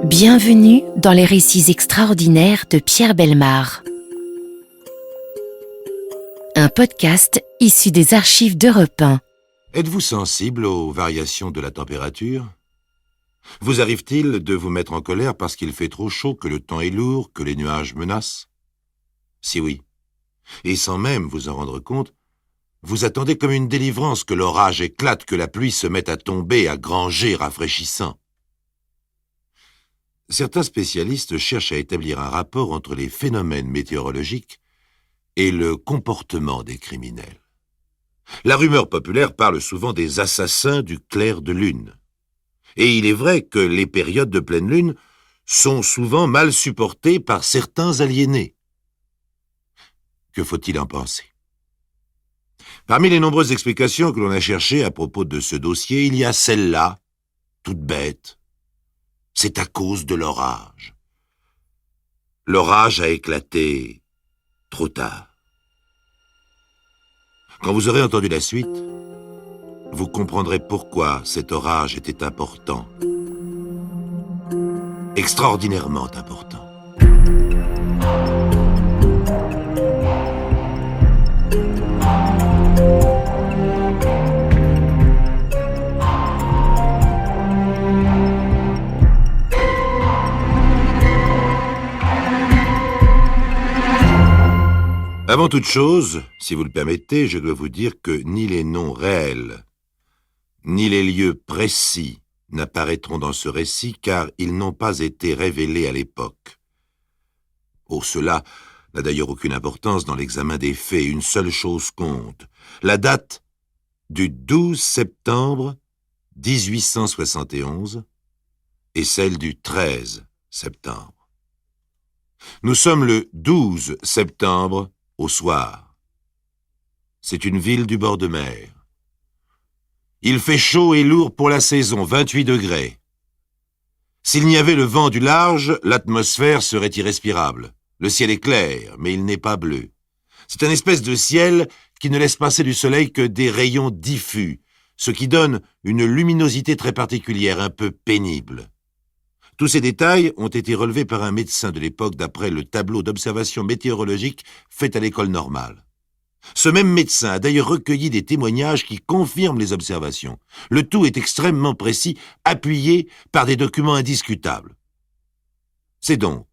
Bienvenue dans les récits extraordinaires de Pierre Bellemare. Un podcast issu des archives d'Europe 1. Êtes-vous sensible aux variations de la température ? Vous arrive-t-il de vous mettre en colère parce qu'il fait trop chaud, que le temps est lourd, que les nuages menacent ? Si oui, et sans même vous en rendre compte, vous attendez comme une délivrance que l'orage éclate, que la pluie se mette à tomber à grands jets rafraîchissants. Certains spécialistes cherchent à établir un rapport entre les phénomènes météorologiques et le comportement des criminels. La rumeur populaire parle souvent des assassins du clair de lune. Et il est vrai que les périodes de pleine lune sont souvent mal supportées par certains aliénés. Que faut-il en penser ? Parmi les nombreuses explications que l'on a cherchées à propos de ce dossier, il y a celle-là, toute bête. C'est à cause de l'orage. L'orage a éclaté trop tard. Quand vous aurez entendu la suite, vous comprendrez pourquoi cet orage était important. Extraordinairement important. Avant toute chose, si vous le permettez, je dois vous dire que ni les noms réels, ni les lieux précis n'apparaîtront dans ce récit, car ils n'ont pas été révélés à l'époque. Cela n'a d'ailleurs aucune importance dans l'examen des faits. Une seule chose compte, la date du 12 septembre 1871 et celle du 13 septembre. Nous sommes le 12 septembre au soir. C'est une ville du bord de mer. Il fait chaud et lourd pour la saison, 28 degrés. S'il n'y avait le vent du large, l'atmosphère serait irrespirable. Le ciel est clair, mais il n'est pas bleu. C'est une espèce de ciel qui ne laisse passer du soleil que des rayons diffus, ce qui donne une luminosité très particulière, un peu pénible. Tous ces détails ont été relevés par un médecin de l'époque d'après le tableau d'observation météorologique fait à l'école normale. Ce même médecin a d'ailleurs recueilli des témoignages qui confirment les observations. Le tout est extrêmement précis, appuyé par des documents indiscutables. C'est donc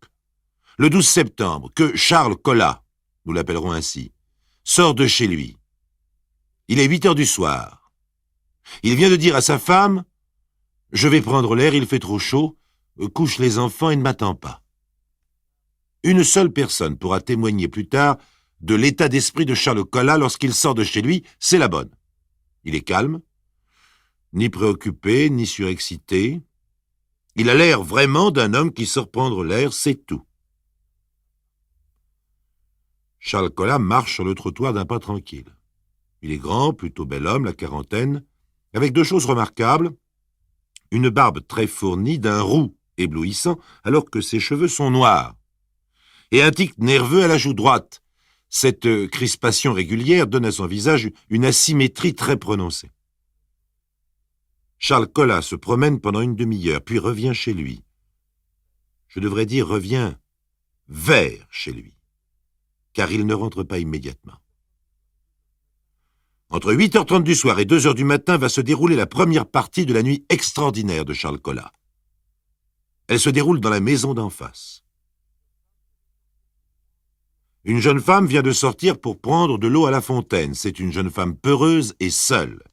le 12 septembre que Charles Collat, nous l'appellerons ainsi, sort de chez lui. Il est 8 heures du soir. Il vient de dire à sa femme « Je vais prendre l'air, il fait trop chaud, couche les enfants et ne m'attends pas. » Une seule personne pourra témoigner plus tard de l'état d'esprit de Charles Collat lorsqu'il sort de chez lui, c'est la bonne. Il est calme, ni préoccupé, ni surexcité. Il a l'air vraiment d'un homme qui sort prendre l'air, c'est tout. Charles Collat marche sur le trottoir d'un pas tranquille. Il est grand, plutôt bel homme, la quarantaine, avec deux choses remarquables, une barbe très fournie, d'un roux éblouissant, alors que ses cheveux sont noirs, et un tic nerveux à la joue droite. Cette crispation régulière donne à son visage une asymétrie très prononcée. Charles Collat se promène pendant une demi-heure, puis revient chez lui. Je devrais dire revient vers chez lui, car il ne rentre pas immédiatement. Entre 8h30 du soir et 2h du matin va se dérouler la première partie de la nuit extraordinaire de Charles Collat. Elle se déroule dans la maison d'en face. Une jeune femme vient de sortir pour prendre de l'eau à la fontaine. C'est une jeune femme peureuse et seule.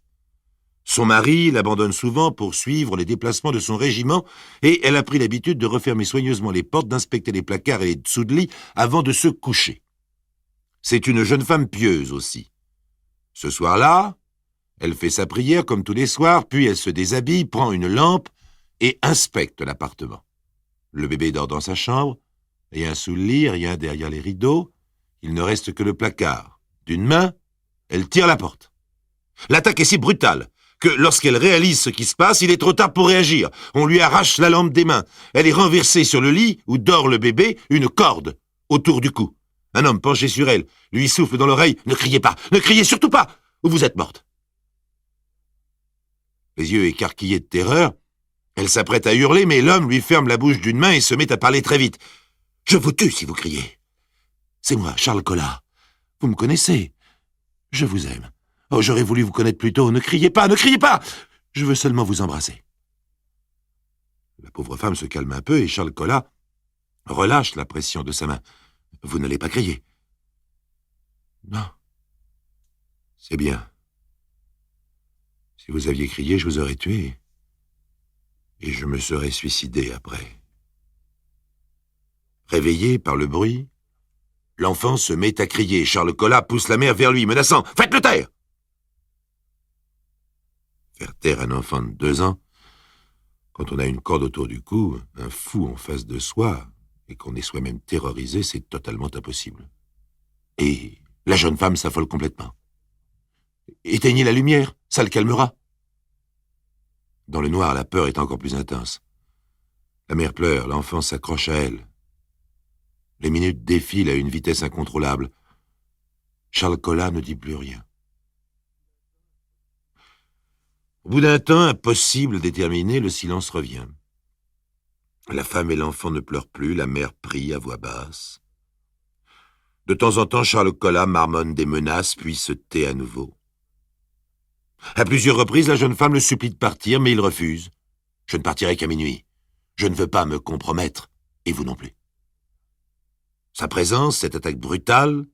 Son mari l'abandonne souvent pour suivre les déplacements de son régiment et elle a pris l'habitude de refermer soigneusement les portes, d'inspecter les placards et les dessous de lit avant de se coucher. C'est une jeune femme pieuse aussi. Ce soir-là, elle fait sa prière comme tous les soirs, puis elle se déshabille, prend une lampe et inspecte l'appartement. Le bébé dort dans sa chambre, rien sous le lit, rien derrière les rideaux. Il ne reste que le placard. D'une main, elle tire la porte. L'attaque est si brutale que lorsqu'elle réalise ce qui se passe, il est trop tard pour réagir. On lui arrache la lampe des mains. Elle est renversée sur le lit où dort le bébé, une corde autour du cou. Un homme penché sur elle lui souffle dans l'oreille « Ne criez pas, ne criez surtout pas, ou vous êtes morte !» Les yeux écarquillés de terreur, Elle s'apprête à hurler, mais l'homme lui ferme la bouche d'une main et se met à parler très vite. « Je vous tue si vous criez. C'est moi, Charles Collat. Vous me connaissez. Je vous aime. Oh, j'aurais voulu vous connaître plus tôt. Ne criez pas, ne criez pas! Je veux seulement vous embrasser. » La pauvre femme se calme un peu et Charles Collat relâche la pression de sa main. « Vous n'allez pas crier. »« Non. C'est bien. Si vous aviez crié, je vous aurais tué. Et je me serais suicidé après. » Réveillé par le bruit, l'enfant se met à crier. Charles Collat pousse la mère vers lui, menaçant « Faites-le taire !» Faire taire un enfant de 2 ans, quand on a une corde autour du cou, un fou en face de soi, et qu'on est soi-même terrorisé, c'est totalement impossible. Et la jeune femme s'affole complètement. « Éteignez la lumière, ça le calmera. » Dans le noir, la peur est encore plus intense. La mère pleure, l'enfant s'accroche à elle. Les minutes défilent à une vitesse incontrôlable. Charles Collat ne dit plus rien. Au bout d'un temps impossible déterminé, le silence revient. La femme et l'enfant ne pleurent plus, la mère prie à voix basse. De temps en temps, Charles Collat marmonne des menaces, puis se tait à nouveau. À plusieurs reprises, la jeune femme le supplie de partir, mais il refuse. « Je ne partirai qu'à minuit. Je ne veux pas me compromettre, et vous non plus. » Sa présence, cette attaque brutale,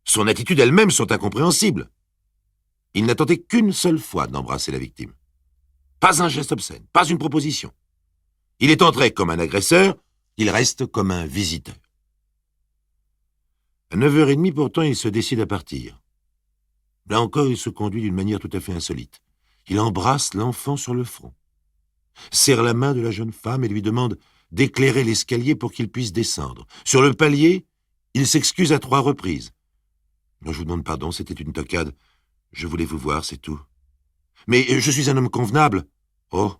son attitude elle-même sont incompréhensibles. Il n'a tenté qu'une seule fois d'embrasser la victime. Pas un geste obscène, pas une proposition. Il est entré comme un agresseur, il reste comme un visiteur. À 9h30, pourtant, il se décide à partir. Là encore, il se conduit d'une manière tout à fait insolite. Il embrasse l'enfant sur le front, serre la main de la jeune femme et lui demande d'éclairer l'escalier pour qu'il puisse descendre. Sur le palier, il s'excuse à 3 reprises. « Non, je vous demande pardon, c'était une toquade. Je voulais vous voir, c'est tout. Mais je suis un homme convenable. Oh,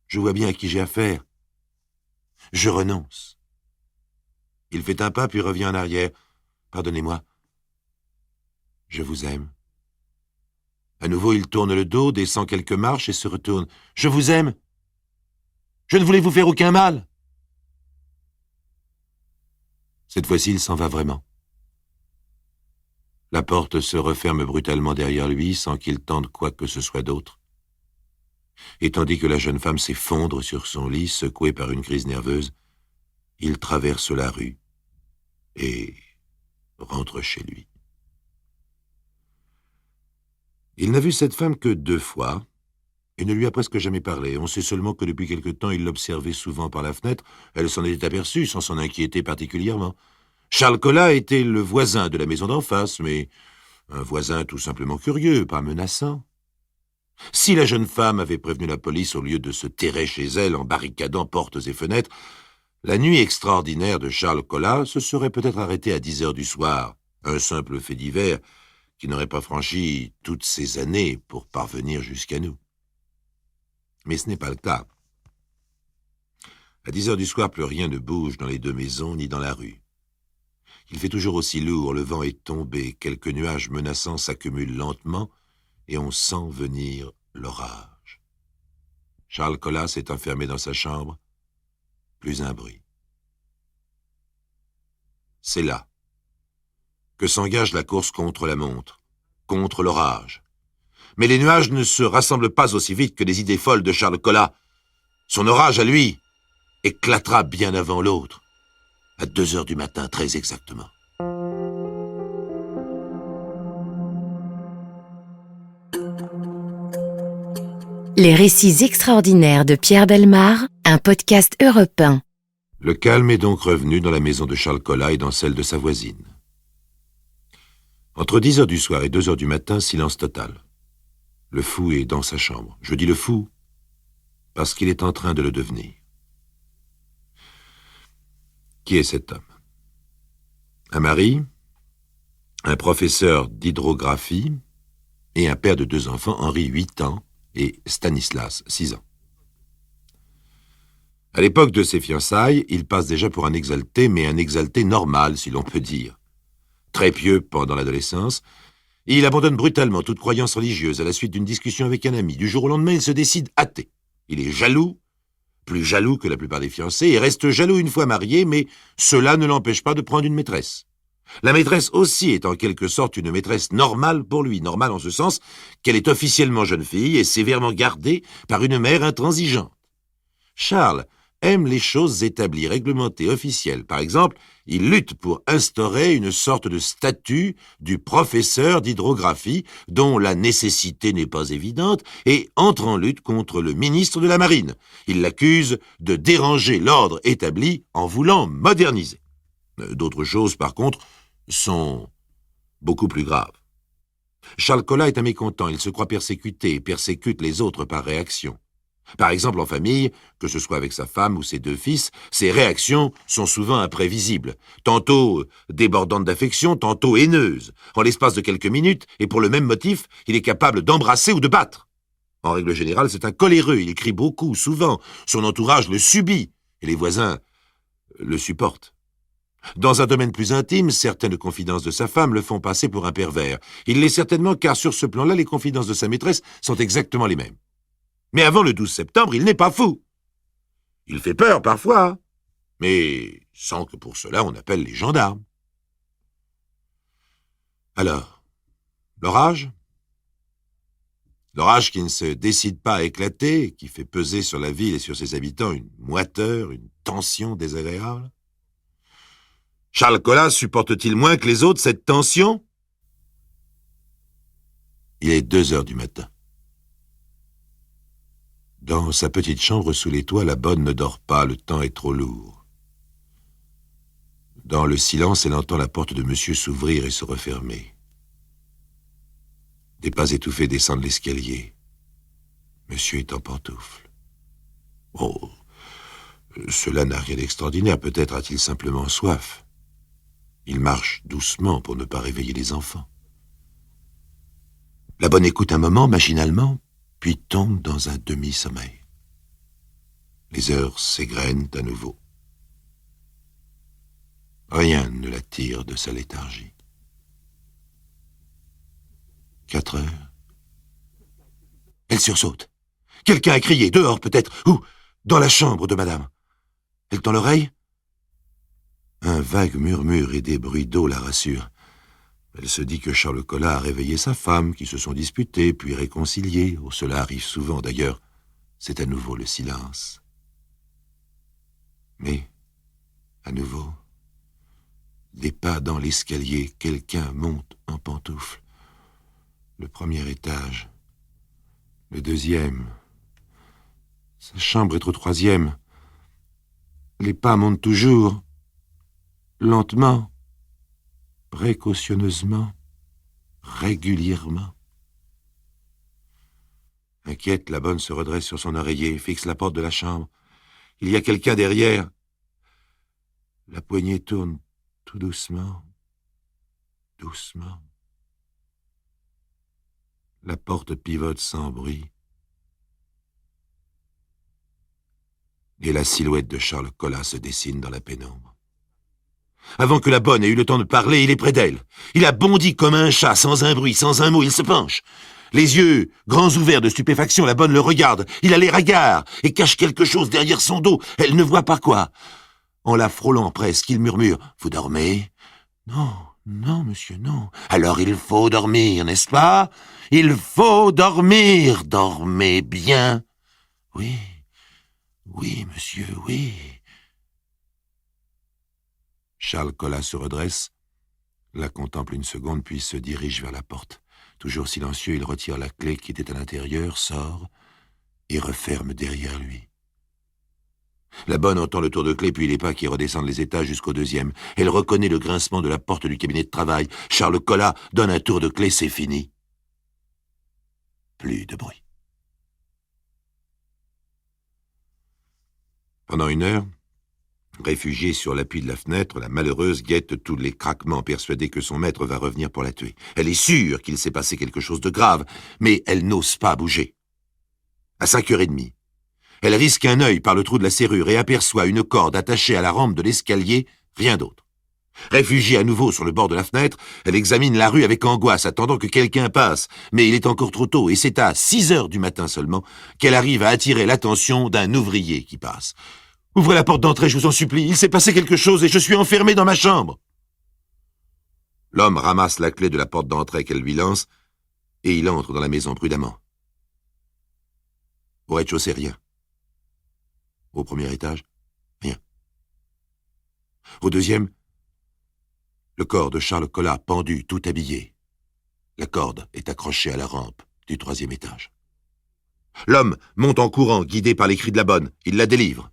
je vois bien à qui j'ai affaire. Je renonce. » Il fait un pas, puis revient en arrière. « Pardonnez-moi. Je vous aime. » À nouveau, il tourne le dos, descend quelques marches et se retourne. « Je vous aime. Je ne voulais vous faire aucun mal. » Cette fois-ci, il s'en va vraiment. La porte se referme brutalement derrière lui sans qu'il tente quoi que ce soit d'autre. Et tandis que la jeune femme s'effondre sur son lit, secouée par une crise nerveuse, il traverse la rue et rentre chez lui. Il n'a vu cette femme que 2 fois et ne lui a presque jamais parlé. On sait seulement que depuis quelque temps, il l'observait souvent par la fenêtre. Elle s'en était aperçue sans s'en inquiéter particulièrement. Charles Collat était le voisin de la maison d'en face, mais un voisin tout simplement curieux, pas menaçant. Si la jeune femme avait prévenu la police au lieu de se terrer chez elle en barricadant portes et fenêtres, la nuit extraordinaire de Charles Collat se serait peut-être arrêtée à 10h du soir, un simple fait divers qui n'aurait pas franchi toutes ces années pour parvenir jusqu'à nous. Mais ce n'est pas le cas. À 10h du soir, plus rien ne bouge dans les 2 maisons ni dans la rue. Il fait toujours aussi lourd, le vent est tombé, quelques nuages menaçants s'accumulent lentement et on sent venir l'orage. Charles Collat s'est enfermé dans sa chambre, plus un bruit. C'est là que s'engage la course contre la montre, contre l'orage. Mais les nuages ne se rassemblent pas aussi vite que les idées folles de Charles Collat. Son orage, à lui, éclatera bien avant l'autre, à 2h du matin, très exactement. Les récits extraordinaires de Pierre Bellemare, un podcast Europe 1. Le calme est donc revenu dans la maison de Charles Collat et dans celle de sa voisine. Entre 10h du soir et 2h du matin, silence total. Le fou est dans sa chambre. Je dis le fou parce qu'il est en train de le devenir. Qui est cet homme? Un mari, un professeur d'hydrographie et un père de 2 enfants, Henri, 8 ans, et Stanislas, 6 ans. À l'époque de ses fiançailles, il passe déjà pour un exalté, mais un exalté normal, si l'on peut dire. Très pieux pendant l'adolescence, et il abandonne brutalement toute croyance religieuse à la suite d'une discussion avec un ami. Du jour au lendemain, il se décide athée. Il est jaloux, plus jaloux que la plupart des fiancés, et reste jaloux une fois marié, mais cela ne l'empêche pas de prendre une maîtresse. La maîtresse aussi est en quelque sorte une maîtresse normale pour lui, normale en ce sens qu'elle est officiellement jeune fille et sévèrement gardée par une mère intransigeante. Charles aime les choses établies, réglementées, officielles. Par exemple, il lutte pour instaurer une sorte de statut du professeur d'hydrographie dont la nécessité n'est pas évidente et entre en lutte contre le ministre de la Marine. Il l'accuse de déranger l'ordre établi en voulant moderniser. D'autres choses, par contre, sont beaucoup plus graves. Charles Colas est un mécontent, il se croit persécuté et persécute les autres par réaction. Par exemple, en famille, que ce soit avec sa femme ou ses 2 fils, ses réactions sont souvent imprévisibles, tantôt débordantes d'affection, tantôt haineuses. En l'espace de quelques minutes, et pour le même motif, il est capable d'embrasser ou de battre. En règle générale, c'est un coléreux, il crie beaucoup, souvent, son entourage le subit, et les voisins le supportent. Dans un domaine plus intime, certaines confidences de sa femme le font passer pour un pervers. Il l'est certainement car sur ce plan-là, les confidences de sa maîtresse sont exactement les mêmes. Mais avant le 12 septembre, il n'est pas fou. Il fait peur parfois, mais sans que pour cela on appelle les gendarmes. Alors, l'orage ? L'orage qui ne se décide pas à éclater, qui fait peser sur la ville et sur ses habitants une moiteur, une tension désagréable ? Charles Colas supporte-t-il moins que les autres cette tension ? Il est 2 heures du matin. Dans sa petite chambre sous les toits, la bonne ne dort pas, le temps est trop lourd. Dans le silence, elle entend la porte de monsieur s'ouvrir et se refermer. Des pas étouffés descendent l'escalier. Monsieur est en pantoufles. Oh, cela n'a rien d'extraordinaire, peut-être a-t-il simplement soif. Il marche doucement pour ne pas réveiller les enfants. La bonne écoute un moment, machinalement, puis tombe dans un demi-sommeil. Les heures s'égrènent à nouveau. Rien ne la tire de sa léthargie. 4 heures. Elle sursaute. Quelqu'un a crié, dehors peut-être, ou dans la chambre de madame. Elle tend l'oreille. Un vague murmure et des bruits d'eau la rassurent. Elle se dit que Charles Colas a réveillé sa femme, qui se sont disputés, puis réconciliés. Oh, cela arrive souvent, d'ailleurs. C'est à nouveau le silence. Mais, à nouveau, des pas dans l'escalier, quelqu'un monte en pantoufles. Le 1er étage, le 2e. Sa chambre est au 3e. Les pas montent toujours, lentement, précautionneusement, régulièrement. Inquiète, la bonne se redresse sur son oreiller, fixe la porte de la chambre. Il y a quelqu'un derrière. La poignée tourne tout doucement, doucement. La porte pivote sans bruit. Et la silhouette de Charles Colas se dessine dans la pénombre. Avant que la bonne ait eu le temps de parler, il est près d'elle. Il a bondi comme un chat, sans un bruit, sans un mot, il se penche. Les yeux grands ouverts de stupéfaction, la bonne le regarde. Il a l'air hagard et cache quelque chose derrière son dos. Elle ne voit pas quoi. En la frôlant presque, il murmure « Vous dormez ?»« Non, non, monsieur, non. »« Alors il faut dormir, n'est-ce pas ? Il faut dormir. Dormez bien. »« Oui, oui, monsieur, oui. » Charles Colas se redresse, la contemple une seconde, puis se dirige vers la porte. Toujours silencieux, il retire la clé qui était à l'intérieur, sort et referme derrière lui. La bonne entend le tour de clé, puis les pas qui redescendent les étages jusqu'au 2e. Elle reconnaît le grincement de la porte du cabinet de travail. Charles Colas donne un tour de clé, c'est fini. Plus de bruit. Pendant 1 heure, réfugiée sur l'appui de la fenêtre, la malheureuse guette tous les craquements, persuadée que son maître va revenir pour la tuer. Elle est sûre qu'il s'est passé quelque chose de grave, mais elle n'ose pas bouger. À 5h30, elle risque un œil par le trou de la serrure et aperçoit une corde attachée à la rampe de l'escalier, rien d'autre. Réfugiée à nouveau sur le bord de la fenêtre, elle examine la rue avec angoisse, attendant que quelqu'un passe. Mais il est encore trop tôt, et c'est à 6 heures du matin seulement qu'elle arrive à attirer l'attention d'un ouvrier qui passe. « Ouvrez la porte d'entrée, je vous en supplie, il s'est passé quelque chose et je suis enfermé dans ma chambre !» L'homme ramasse la clé de la porte d'entrée qu'elle lui lance, et il entre dans la maison prudemment. Au rez-de-chaussée, rien. Au premier étage, rien. Au deuxième, le corps de Charles Colas pendu, tout habillé. La corde est accrochée à la rampe du 3e étage. L'homme monte en courant, guidé par les cris de la bonne. Il la délivre.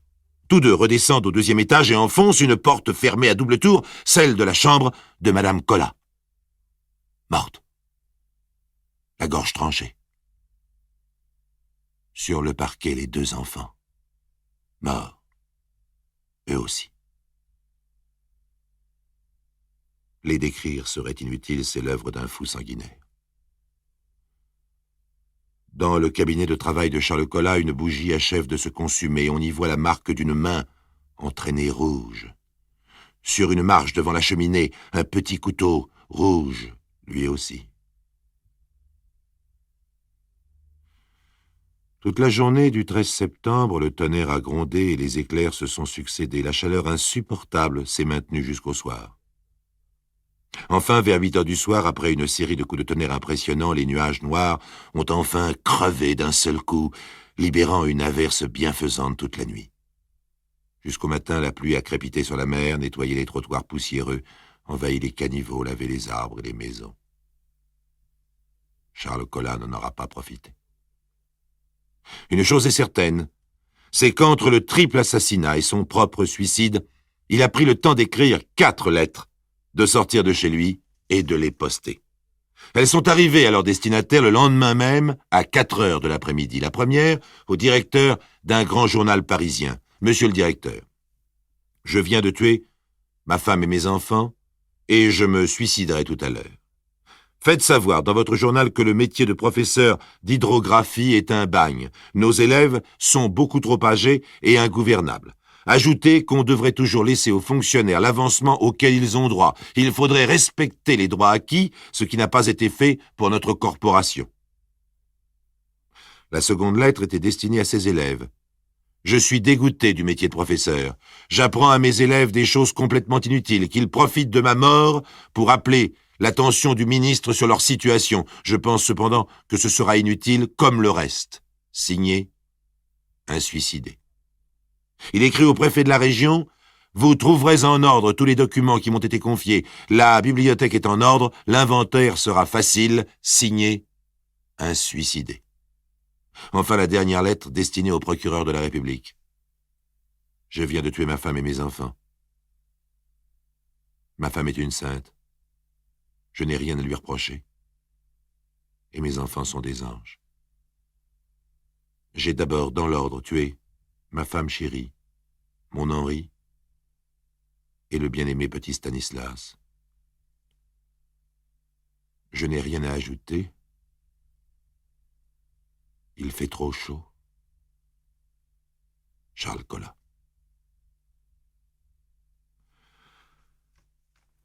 Tous deux redescendent au 2e étage et enfoncent une porte fermée à double tour, celle de la chambre de Madame Colas. Morte. La gorge tranchée. Sur le parquet, les 2 enfants. Morts. Eux aussi. Les décrire serait inutile, c'est l'œuvre d'un fou sanguinaire. Dans le cabinet de travail de Charles Colas, une bougie achève de se consumer. On y voit la marque d'une main entraînée rouge. Sur une marche devant la cheminée, un petit couteau rouge, lui aussi. Toute la journée du 13 septembre, le tonnerre a grondé et les éclairs se sont succédé. La chaleur insupportable s'est maintenue jusqu'au soir. Enfin, vers 8 heures du soir, après une série de coups de tonnerre impressionnants, les nuages noirs ont enfin crevé d'un seul coup, libérant une averse bienfaisante toute la nuit. Jusqu'au matin, la pluie a crépité sur la mer, nettoyé les trottoirs poussiéreux, envahi les caniveaux, lavé les arbres et les maisons. Charles Colas n'en aura pas profité. Une chose est certaine, c'est qu'entre le triple assassinat et son propre suicide, il a pris le temps d'écrire 4 lettres, de sortir de chez lui et de les poster. Elles sont arrivées à leur destinataire le lendemain même, à 4 heures de l'après-midi. La première, au directeur d'un grand journal parisien. « Monsieur le directeur, je viens de tuer ma femme et mes enfants, et je me suiciderai tout à l'heure. Faites savoir dans votre journal que le métier de professeur d'hydrographie est un bagne. Nos élèves sont beaucoup trop âgés et ingouvernables. Ajoutez qu'on devrait toujours laisser aux fonctionnaires l'avancement auquel ils ont droit. Il faudrait respecter les droits acquis, ce qui n'a pas été fait pour notre corporation. » La seconde lettre était destinée à ses élèves. « Je suis dégoûté du métier de professeur. J'apprends à mes élèves des choses complètement inutiles, qu'ils profitent de ma mort pour appeler l'attention du ministre sur leur situation. Je pense cependant que ce sera inutile comme le reste. » Signé, un suicidé. Il écrit au préfet de la région « Vous trouverez en ordre tous les documents qui m'ont été confiés. La bibliothèque est en ordre, l'inventaire sera facile. » Signé, un suicidé. Enfin, la dernière lettre destinée au procureur de la République. « Je viens de tuer ma femme et mes enfants. Ma femme est une sainte. Je n'ai rien à lui reprocher. Et mes enfants sont des anges. J'ai d'abord, dans l'ordre, tué ma femme chérie, mon Henri et le bien-aimé petit Stanislas. Je n'ai rien à ajouter. Il fait trop chaud. Charles Colas.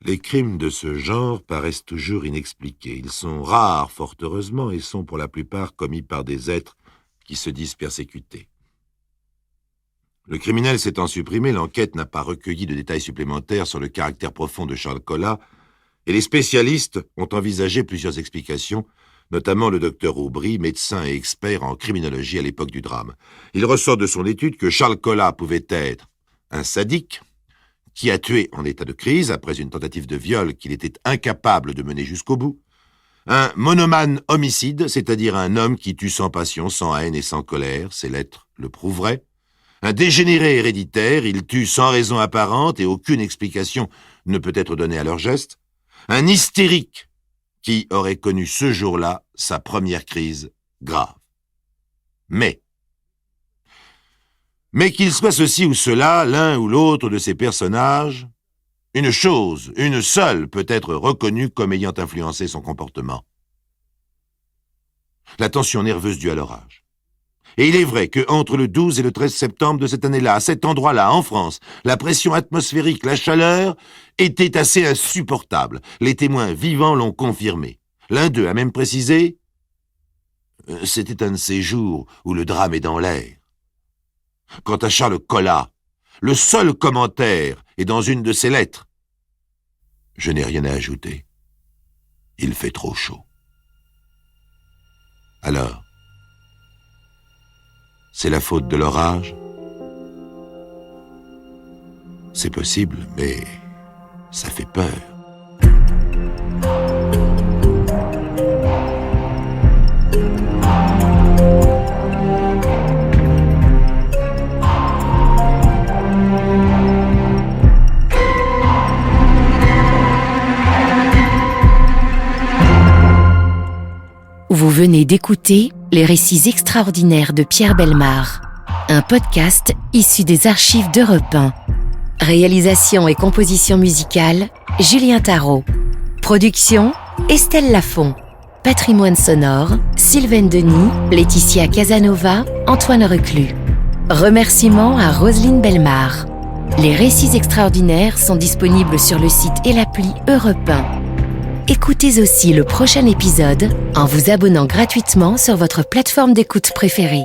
Les crimes de ce genre paraissent toujours inexpliqués. Ils sont rares, fort heureusement, et sont pour la plupart commis par des êtres qui se disent persécutés. Le criminel s'étant supprimé, l'enquête n'a pas recueilli de détails supplémentaires sur le caractère profond de Charles Colas, et les spécialistes ont envisagé plusieurs explications, notamment le docteur Aubry, médecin et expert en criminologie à l'époque du drame. Il ressort de son étude que Charles Colas pouvait être un sadique qui a tué en état de crise après une tentative de viol qu'il était incapable de mener jusqu'au bout, un monomane homicide, c'est-à-dire un homme qui tue sans passion, sans haine et sans colère, ces lettres le prouveraient, un dégénéré héréditaire, il tue sans raison apparente et aucune explication ne peut être donnée à leurs gestes, un hystérique qui aurait connu ce jour-là sa première crise grave. Mais qu'il soit ceci ou cela, l'un ou l'autre de ces personnages, une chose, une seule, peut être reconnue comme ayant influencé son comportement. La tension nerveuse due à leur âge. Et il est vrai que entre le 12 et le 13 septembre de cette année-là, à cet endroit-là, en France, la pression atmosphérique, la chaleur, était assez insupportable. Les témoins vivants l'ont confirmé. L'un d'eux a même précisé « C'était un de ces jours où le drame est dans l'air ». Quant à Charles Collat, le seul commentaire est dans une de ses lettres. « Je n'ai rien à ajouter. Il fait trop chaud. » Alors, c'est la faute de l'orage? C'est possible, mais ça fait peur. Vous venez d'écouter Les récits extraordinaires de Pierre Bellemare, un podcast issu des archives d'Europe 1. Réalisation et composition musicale, Julien Tarot. Production, Estelle Lafont. Patrimoine sonore, Sylvaine Denis, Laetitia Casanova, Antoine Reclus. Remerciements à Roselyne Bellemare. Les récits extraordinaires sont disponibles sur le site et l'appli Europe 1. Écoutez aussi le prochain épisode en vous abonnant gratuitement sur votre plateforme d'écoute préférée.